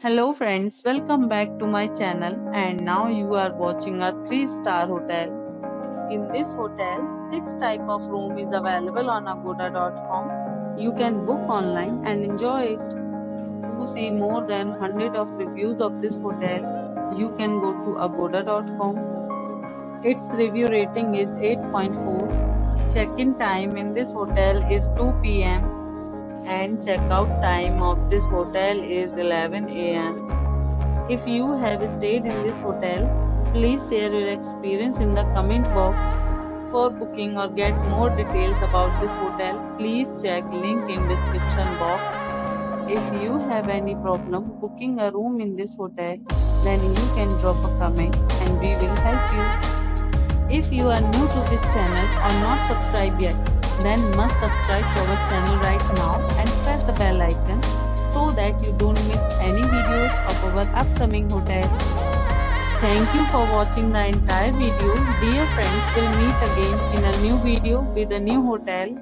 Hello friends, welcome back to my channel and now you are watching a 3-star hotel. In this hotel, 6 type of room is available on agoda.com. You can book online and enjoy it. To see more than 100 of reviews of this hotel, you can go to agoda.com. Its review rating is 8.4. Check-in time in this hotel is 2 p.m. and check-out time of this hotel is 11 a.m. If you have stayed in this hotel, please share your experience in the comment box. For booking or get more details about this hotel, please check link in description box. If you have any problem booking a room in this hotel, then you can drop a comment and we will help you. If you are new to this channel or not subscribed yet, then must subscribe to our channel right now and press the bell icon so that you don't miss any videos of our upcoming hotels. Thank you for watching the entire video. Dear friends, we'll meet again in a new video with a new hotel.